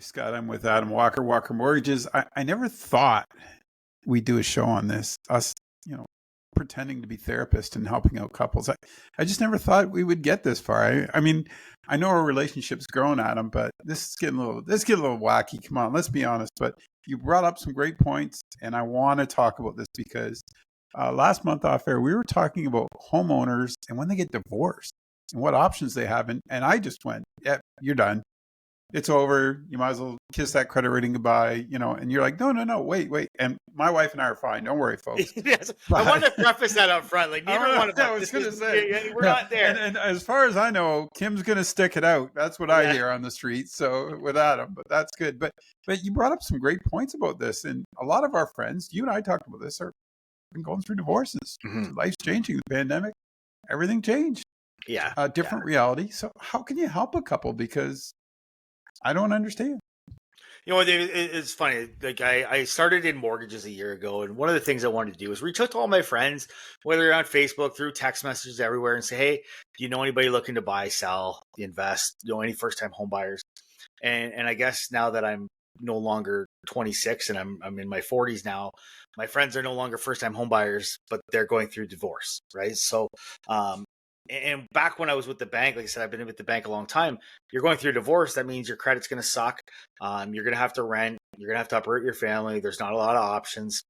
Scott. I'm with Adam Walker, Walker Mortgages. I never thought we'd do a show on this, us, pretending to be therapists and helping out couples. I just never thought we would get this far. I mean, I know our relationship's grown, Adam, but this is getting a little wacky. Come on, let's be honest. But you brought up some great points, and I want to talk about this because last month off air, we were talking about homeowners and when they get divorced and what options they have. And I just went, yeah, you're done. It's over. You might as well kiss that credit rating goodbye, and you're like, no, wait. And my wife and I are fine. Don't worry, folks. Yes. I wanted to preface that up front. Like, neither one of us. I was going to say. We're not there. And as far as I know, Kim's going to stick it out. That's what I hear on the street. So with Adam, but that's good. But you brought up some great points about this. And a lot of our friends, you and I talked about this, are been going through divorces. Mm-hmm. Life's changing. The pandemic, everything changed. Yeah. Different reality. So how can you help a couple? Because I don't understand. It's funny. Like I started in mortgages a year ago, and one of the things I wanted to do was reach out to all my friends, whether on Facebook, through text messages, everywhere, and say, "Hey, do you know anybody looking to buy, sell, invest? Any first-time home buyers?" And I guess now that I'm no longer 26 and I'm in my 40s now, my friends are no longer first-time home buyers, but they're going through divorce, right? So, and back when I was with the bank, like I said, I've been with the bank a long time. You're going through a divorce. That means your credit's going to suck. You're going to have to rent. You're going to have to uproot your family. There's not a lot of options.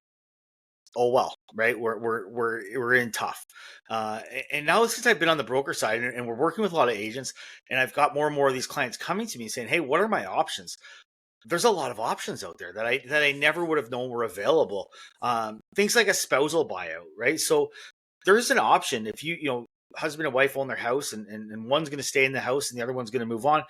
Oh, well, right. We're in tough. And now since I've been on the broker side and we're working with a lot of agents, and I've got more and more of these clients coming to me saying, "Hey, what are my options?" There's a lot of options out there that I never would have known were available. Things like a spousal buyout, right? So there's an option if husband and wife own their house and one's going to stay in the house and the other one's going to move on.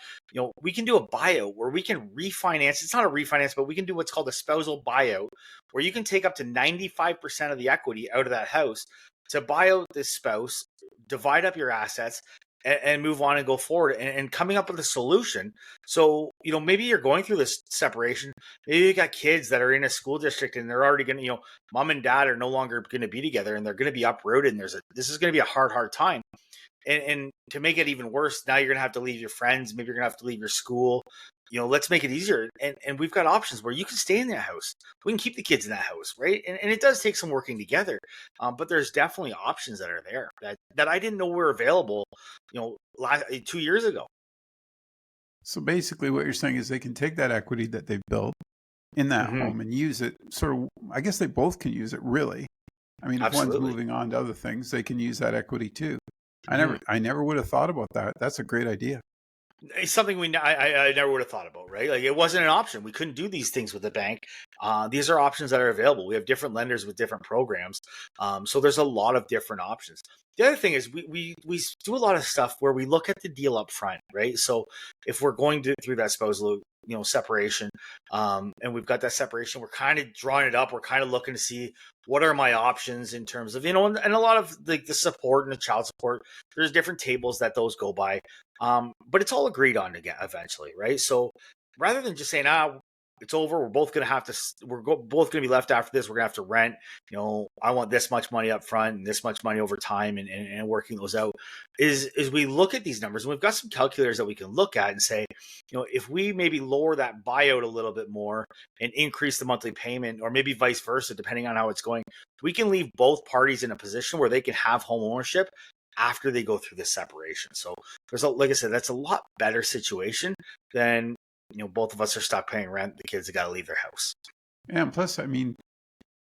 We can do a buyout where we can refinance. It's not a refinance, but we can do what's called a spousal buyout, where you can take up to 95% of the equity out of that house to buy out this spouse, divide up your assets, and move on and go forward and coming up with a solution. So, maybe you're going through this separation. Maybe you got kids that are in a school district and they're already going to, mom and dad are no longer going to be together and they're going to be uprooted. And this is going to be a hard time. And to make it even worse, now you're going to have to leave your friends. Maybe you're going to have to leave your school. Let's make it easier. And we've got options where you can stay in that house. We can keep the kids in that house, right? And it does take some working together. But there's definitely options that are there that I didn't know were available, 2 years ago. So basically what you're saying is they can take that equity that they've built in that home and use it I guess they both can use it, really. I mean, if one's moving on to other things, they can use that equity too. I never would have thought about that. That's a great idea. It's something I never would have thought about, right? Like, it wasn't an option. We couldn't do these things with the bank. These are options that are available. We have different lenders with different programs. So there's a lot of different options. The other thing is we do a lot of stuff where we look at the deal up front, right? So if we're going through that spousal, separation, and we've got that separation, we're kind of drawing it up. We're kind of looking to see what are my options in terms of, and a lot of the support and the child support. There's different tables that those go by. But it's all agreed on again eventually, right? So rather than just saying, it's over, we're both going to be left after this. We're going to have to rent, I want this much money up front and this much money over time and working those out is we look at these numbers and we've got some calculators that we can look at and say, if we maybe lower that buyout a little bit more and increase the monthly payment, or maybe vice versa, depending on how it's going, we can leave both parties in a position where they can have home ownership after they go through this separation. So like I said, that's a lot better situation than, both of us are stuck paying rent. The kids have got to leave their house. Yeah, and plus, I mean,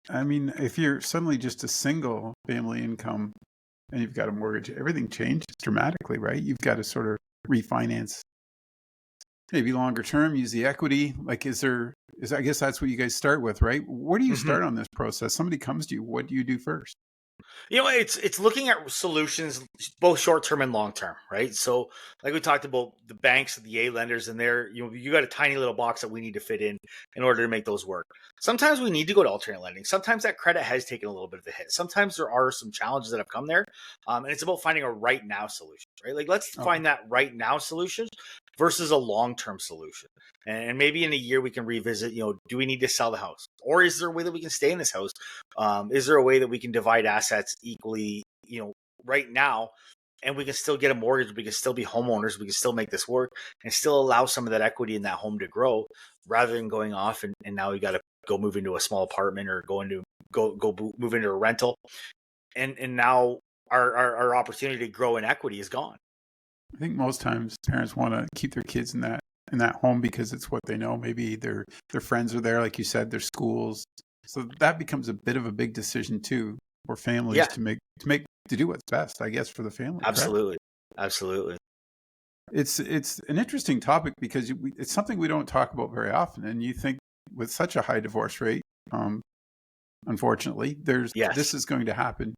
if you're suddenly just a single family income and you've got a mortgage, everything changes dramatically, right? You've got to sort of refinance, maybe longer term, use the equity. Like, I guess that's what you guys start with, right? Where do you start on this process? Somebody comes to you. What do you do first? It's looking at solutions, both short term and long term, right? So, like we talked about the banks, the A lenders, and there, you got a tiny little box that we need to fit in order to make those work. Sometimes we need to go to alternate lending. Sometimes that credit has taken a little bit of a hit. Sometimes there are some challenges that have come there, and it's about finding a right now solution, right? Like, let's find that right now solution versus a long term solution. And maybe in a year we can revisit, do we need to sell the house? Or is there a way that we can stay in this house? Is there a way that we can divide assets equally, right now and we can still get a mortgage. We can still be homeowners. We can still make this work and still allow some of that equity in that home to grow, rather than going off and now we got to go move into a small apartment or move into a rental, and now our opportunity to grow in equity is gone. I think most times parents want to keep their kids in that home because it's what they know. Maybe their friends are there, like you said, their schools. So that becomes a bit of a big decision too for families Yeah, to do what's best, I guess, for the family. Correct? absolutely, absolutely. It's an interesting topic because it's something we don't talk about very often. And you think with such a high divorce rate, unfortunately, this Yes. is going to happen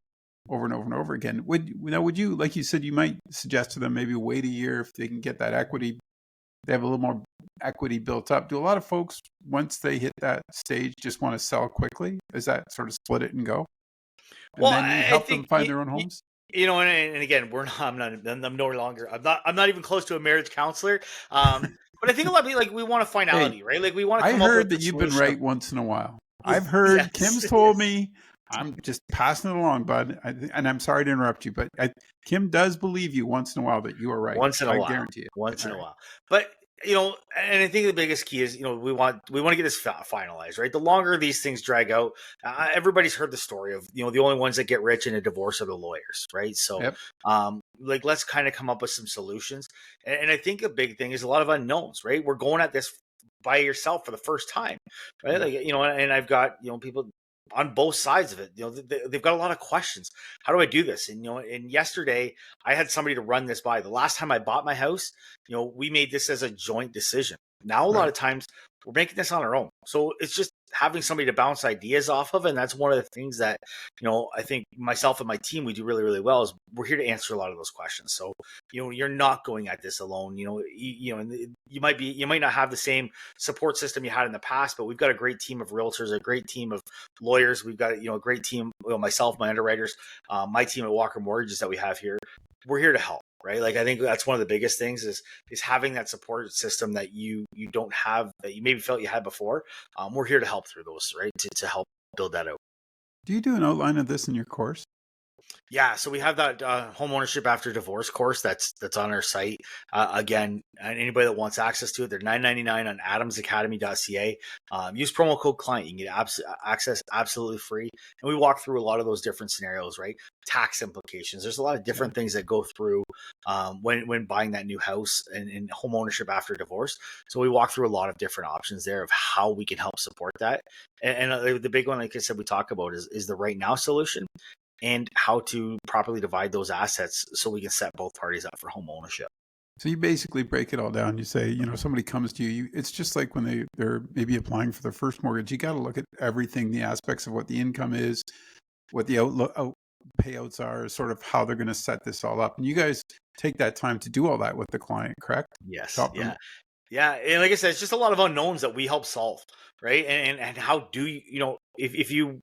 over and over and over again. Would you, like you said, you might suggest to them maybe wait a year if they can get that equity, they have a little more equity built up. Do a lot of folks, once they hit that stage, just want to sell quickly? Is that sort of split it and go? And Well, then you I help them think find their own homes? and again, we're not. I'm no longer. I'm not even close to a marriage counselor. But I think a lot of people, like, we want a Hey, finality, right? Like, we want to I come up with heard the that you've been solution of right once in a while. yeah, I've heard yes, Kim's told yes. me. I'm just passing it along, bud. And I'm sorry to interrupt you, but Kim does believe you once in a while that you are right. Once in a I while, guarantee it. once All in a right. while. But and I think the biggest key is, we want to get this finalized, right? The longer these things drag out, everybody's heard the story of, the only ones that get rich in a divorce are the lawyers, right? So, Yep. like, let's kind of come up with some solutions. And I think a big thing is a lot of unknowns, right? We're going at this by yourself for the first time, right? Yeah. Like, and I've got, people on both sides of it. They've got a lot of questions. How do I do this? And yesterday I had somebody to run this by. The last time I bought my house, we made this as a joint decision. Now a lot Right. of times we're making this on our own, so it's just having somebody to bounce ideas off of. And that's one of the things that, I think myself and my team, we do really, really well, is we're here to answer a lot of those questions. So, you're not going at this alone. And you might not have the same support system you had in the past, but we've got a great team of realtors, a great team of lawyers. We've got, a great team, myself, my underwriters, my team at Walker Mortgages that we have here. We're here to help, right? Like, I think that's one of the biggest things is having that support system that you don't have, that you maybe felt you had before. We're here to help through those, right? To help build that out. Do you do an outline of this in your course? Yeah, so we have that home ownership after divorce course that's on our site. Again, and anybody that wants access to it, they're $9.99 on adamsacademy.ca. Use promo code client. You can get access absolutely free. And we walk through a lot of those different scenarios, right? Tax implications. There's a lot of different things that go through when buying that new house and home ownership after divorce. So we walk through a lot of different options there of how we can help support that. And the big one, like I said, we talk about is the right now solution, and how to properly divide those assets so we can set both parties up for home ownership. So you basically break it all down. You say, somebody comes to you. It's just like when they're maybe applying for their first mortgage. You got to look at everything, the aspects of what the income is, what the payouts are, sort of how they're going to set this all up. And you guys take that time to do all that with the client, correct? Yes. Help them. Yeah. And like I said, it's just a lot of unknowns that we help solve, right? And how do if you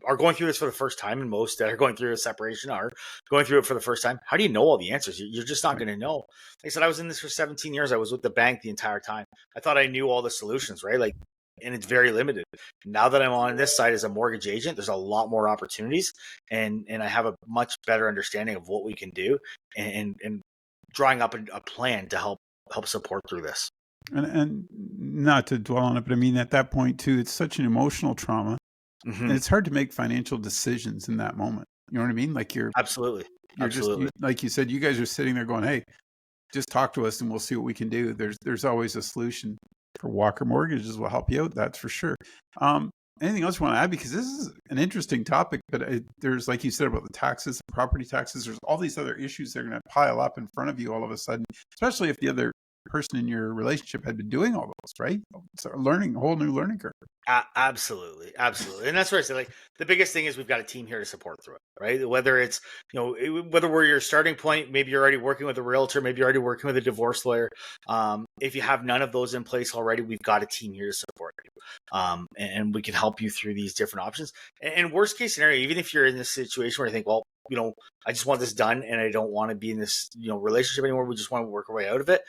are going through this for the first time, and most that are going through a separation are going through it for the first time, how do you know all the answers? You're just not Right. going to know. Like I said, I was in this for 17 years. I was with the bank the entire time. I thought I knew all the solutions, right? Like, and it's very limited. Now that I'm on this side as a mortgage agent, there's a lot more opportunities, and I have a much better understanding of what we can do, and drawing up a plan to help support through this. And not to dwell on it, but I mean, at that point too, it's such an emotional trauma. And Hmm. it's hard to make financial decisions in that moment. You know what I mean? Like Absolutely. like you said, you guys are sitting there going, "Hey, just talk to us and we'll see what we can do." There's always a solution. For Walker Mortgages will help you out. That's for sure. Anything else you want to add? Because this is an interesting topic, but there's, like you said, about the taxes, the property taxes. There's all these other issues that are going to pile up in front of you all of a sudden, especially if the other person in your relationship had been doing all those, right? It's a whole new learning curve. Absolutely, and that's where I say, like, the biggest thing is we've got a team here to support through it, right? Whether it's whether we're your starting point, maybe you're already working with a realtor, maybe you're already working with a divorce lawyer. If you have none of those in place already, we've got a team here to support you, and we can help you through these different options. And worst case scenario, even if you're in this situation where you think, well, I just want this done and I don't want to be in this relationship anymore, we just want to work our way out of it.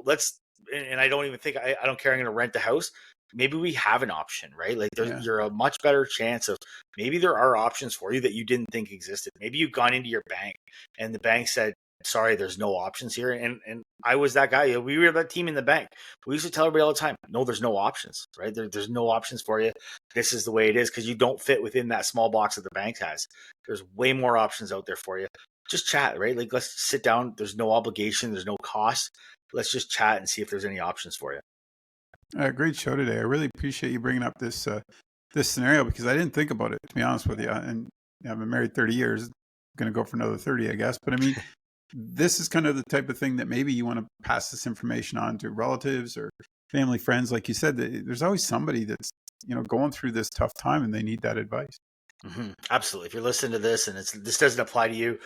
Let's. And I don't even think I don't care. I'm going to rent the house. Maybe we have an option, right? Like, Yeah. you're a much better chance of, maybe there are options for you that you didn't think existed. Maybe you've gone into your bank and the bank said, sorry, there's no options here. And I was that guy. We were that team in the bank. We used to tell everybody all the time, no, there's no options, right? There's no options for you. This is the way it is because you don't fit within that small box that the bank has. There's way more options out there for you. Just chat, right? Like, let's sit down. There's no obligation. There's no cost. Let's just chat and see if there's any options for you. Great show today. I really appreciate you bringing up this scenario because I didn't think about it, to be honest with you. And I've been married 30 years. I'm going to go for another 30, I guess. But I mean, this is kind of the type of thing that maybe you want to pass this information on to relatives or family, friends. Like you said, there's always somebody that's, going through this tough time and they need that advice. Mm-hmm. Absolutely. If you're listening to this and this doesn't apply to you,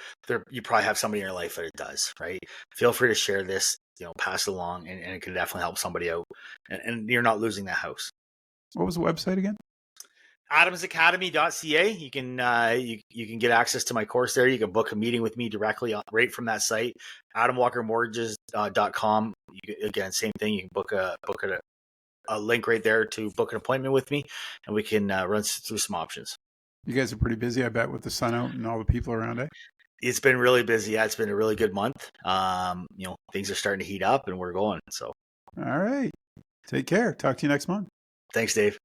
you probably have somebody in your life that it does, right? Feel free to share this, pass it along, and it can definitely help somebody out. And you're not losing that house. What was the website again? adamsacademy.ca. You can you can get access to my course there. You can book a meeting with me directly right from that site. adamwalkermortgages.com. Again, same thing. You can book a link right there to book an appointment with me, and we can run through some options. You guys are pretty busy, I bet, with the sun out and all the people around, eh? It's been really busy. Yeah, it's been a really good month. Things are starting to heat up and we're going. So, all right. Take care. Talk to you next month. Thanks, Dave.